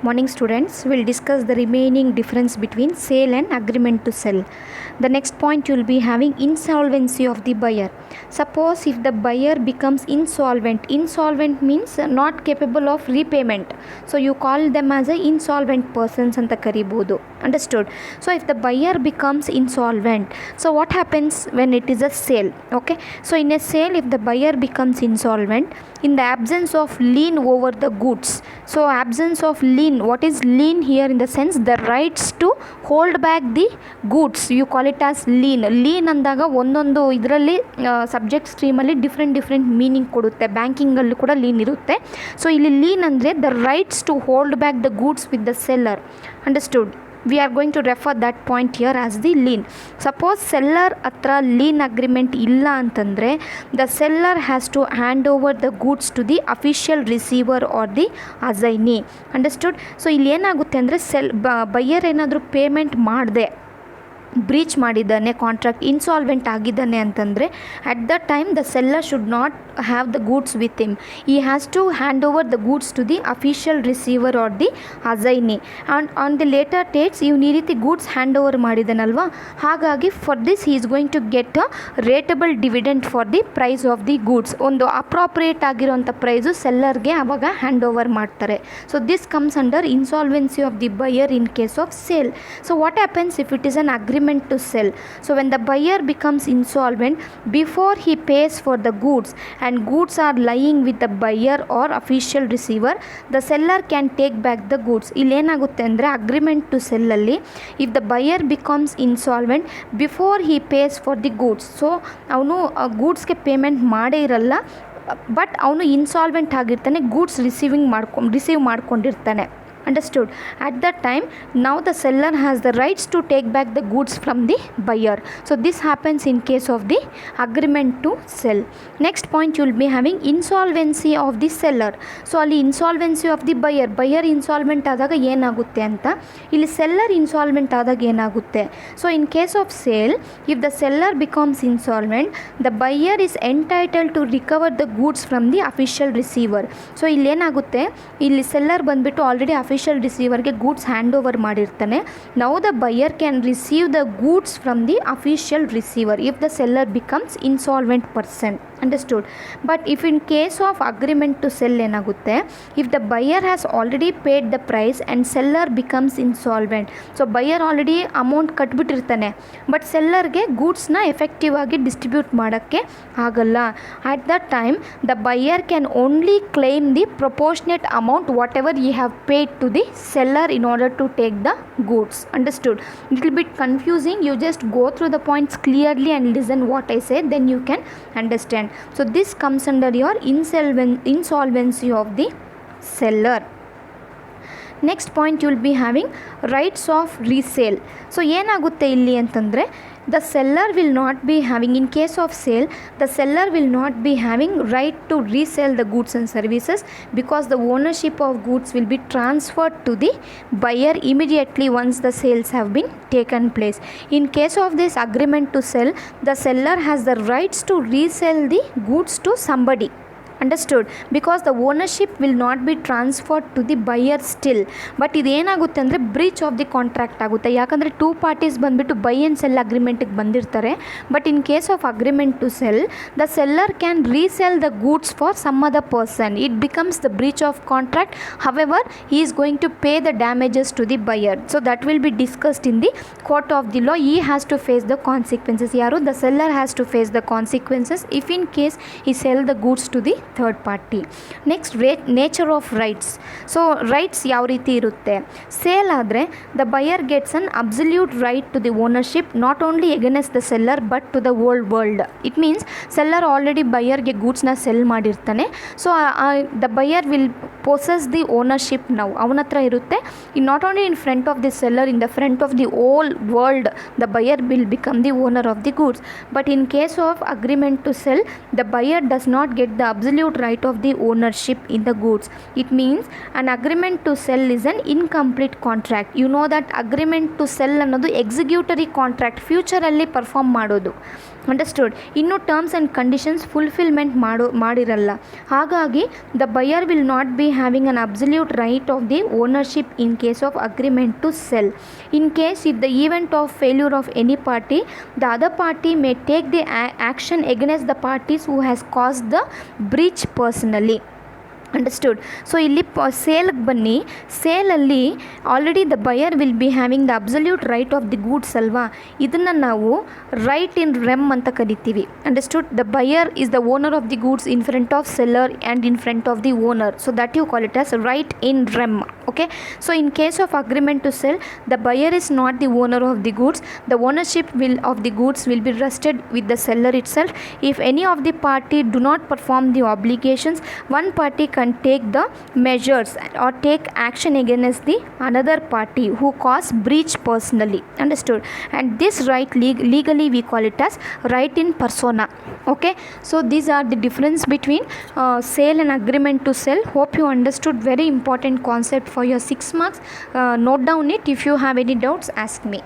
Morning students, we'll discuss the remaining difference between sale and agreement to sell. The next point you will be having insolvency of the buyer. Suppose if the buyer becomes insolvent means not capable of repayment. So you call them as a insolvent persons anta karibodu. Understood? So if the buyer becomes insolvent, so what happens when it is a sale? Okay, so in a sale if the buyer becomes insolvent, in the absence of lien over the goods, so absence of lien, what is lien here? In the sense the rights to hold back the goods, you call it as lien ಅಂದಾಗ ಒಂದೊಂದು ಇದರಲ್ಲಿ subject ಸ್ಟ್ರೀಮಲ್ಲಿ different meaning ಕೊಡುತ್ತೆ. ಬ್ಯಾಂಕಿಂಗಲ್ಲೂ ಕೂಡ lean ಇರುತ್ತೆ. So ಇಲ್ಲಿ lien ಅಂದರೆ the rights to hold back the goods with the seller. Understood? We are going to refer that point here as the lien. Suppose seller hatra lien agreement illa antandre, the seller has to hand over the goods to the official receiver or the assignee. Understood? So ಇಲ್ಲಿ ಏನಾಗುತ್ತೆ ಅಂದರೆ buyer ಏನಾದರೂ payment ಮಾಡದೆ breach ಮಾಡಿದ್ದಾನೆ, contract insolvent ಆಗಿದ್ದಾನೆ ಅಂತಂದರೆ at the time the seller should not have the goods with him. He has to hand over the goods to the official receiver or the assignee. And on the later dates ಇವನು ಈ ರೀತಿ goods hand over ಮಾಡಿದ್ದಾನಲ್ವ, ಹಾಗಾಗಿ for this he is going to get a rateable dividend for the price of the goods. ಒಂದು appropriate ಆಗಿರೋಂಥ price ಸೆಲ್ಲರ್ಗೆ ಆವಾಗ hand over ಮಾಡ್ತಾರೆ. So this comes under insolvency of the buyer in case of sale. So what happens if it is an agreement to sell? So when the buyer becomes insolvent, before he pays for the goods and goods are lying with the buyer or official receiver, the seller can take back the goods. ಇಲ್ಲಿ ಏನಾಗುತ್ತೆ ಅಂದರೆ agreement to sell ಅಲ್ಲಿ if the buyer becomes insolvent before he pays for the goods, so ಅವನು ಗೂಡ್ಸ್ಗೆ payment ಮಾಡೇ ಇರಲ್ಲ, but ಅವನು insolvent ಆಗಿರ್ತಾನೆ, goods receive ಮಾಡ್ಕೊಂಡಿರ್ತಾನೆ. Understood? At that time, now the seller has the rights to take back the goods from the buyer. So this happens in case of the agreement to sell. Next point you will be having insolvency of the seller. So ಅಲ್ಲಿ insolvency of the buyer insolvent ಆದಾಗ ಏನಾಗುತ್ತೆ ಅಂತ, ಇಲ್ಲಿ seller insolvent ಆದಾಗ ಏನಾಗುತ್ತೆ. So in case of sale, if the seller becomes insolvent, the buyer is entitled to recover the goods from the official receiver. So ಇಲ್ಲಿ ಏನಾಗುತ್ತೆ, ಇಲ್ಲಿ ಸೆಲ್ಲರ್ ಬಂದುಬಿಟ್ಟು ಆಲ್ರೆಡಿ ಅಫಿಷಿಯಲ್ ರಿಸೀವರ್ಗೆ ಗೂಡ್ಸ್ ಹ್ಯಾಂಡ್ ಓವರ್ ಮಾಡಿರ್ತಾನೆ. Now the buyer can receive the goods from the official receiver if the seller becomes insolvent person. Understood? But if in case of agreement to sell ಏನಾಗುತ್ತೆ, if the buyer has already paid the price and seller becomes insolvent, so buyer already amount ಕಟ್ಬಿಟ್ಟಿರ್ತಾನೆ, but ಸೆಲ್ಲರ್ಗೆ ಗೂಡ್ಸ್ನ effective ಆಗಿ distribute ಮಾಡೋಕ್ಕೆ ಆಗಲ್ಲ. At that time the buyer can only claim the proportionate amount whatever you have paid to the seller in order to take the goods. Understood? Little bit confusing, you just go through the points clearly and listen what I say, then you can understand. So this comes under your insolvency of the seller. Next point you will be having rights of resale. So ಏನಾಗುತ್ತೆ ಇಲ್ಲಿ ಅಂತಂದರೆ, the seller will not be having, in case of sale, the seller will not be having right to resell the goods and services because the ownership of goods will be transferred to the buyer immediately once the sales have been taken place. In case of this agreement to sell, the seller has the rights to resell the goods to somebody. Understood? Because the ownership will not be transferred to the buyer still. But ಇದೇನಾಗುತ್ತೆ ಅಂದರೆ breach of the contract ಆಗುತ್ತೆ. ಯಾಕಂದರೆ two parties ಬಂದುಬಿಟ್ಟು buy and sell ಅಗ್ರಿಮೆಂಟಿಗೆ ಬಂದಿರ್ತಾರೆ. But in case of agreement to sell, the seller can resell the goods for some other person. It becomes the breach of contract. However he is going to pay the damages to the buyer. So that will be discussed in the court of the law. He has to face the consequences. ಯಾರು? The seller has to face the consequences if in case he sell the goods to the third party. Next, nature of rights. So rights ಯಾವ ರೀತಿ ಇರುತ್ತೆ, sale ಆದರೆ the buyer gets an absolute right to the ownership not only against the seller but to the whole world. It means seller already ಬೈಯರ್ಗೆ ಗೂಡ್ಸ್ನ sell ಮಾಡಿರ್ತಾನೆ. So the buyer will possess the ownership now. ಅವನ ಹತ್ರ ಇರುತ್ತೆ. not only in front of the seller, in the front of the whole world the buyer will become the owner of the goods. But in case of agreement to sell, the buyer does not get the absolute right of the ownership in the goods. It means an agreement to sell is an incomplete contract. You know that agreement to sell ಅನ್ನೋದು executory contract, ಫ್ಯೂಚರಲ್ಲಿ perform ಮಾಡೋದು. Understood. ಇನ್ನು terms and conditions fulfilment ಮಾಡಿರಲ್ಲ. ಹಾಗಾಗಿ the buyer will not be having an absolute right of the ownership in case of agreement to sell. In case if the event of failure of any party, the other party may take the action against the parties who has caused the breach personally. Understood. So ಇಲ್ಲಿ ಸೇಲ್ಗೆ ಬನ್ನಿ. ಸೇಲಲ್ಲಿ already the buyer will be having the absolute right of the goods ಅಲ್ವಾ, ಇದನ್ನು ನಾವು right in rem ಅಂತ ಕರಿತೀವಿ. Understood. The buyer is the owner of the goods in front of seller and in front of the owner. So that you call it as right in rem. Okay. So in case of agreement to sell, the buyer is not the owner of the goods. The ownership of the goods will be rested with the seller itself. If any of the party do not perform the obligations, one party can take the measures or take action against the another party who caused breach personally. Understood. And this right legally we call it as right in persona. Okay. So these are the difference between sale and agreement to sell. Hope you understood. Very important concept for your 6 marks. Note down it. If you have any doubts, ask me.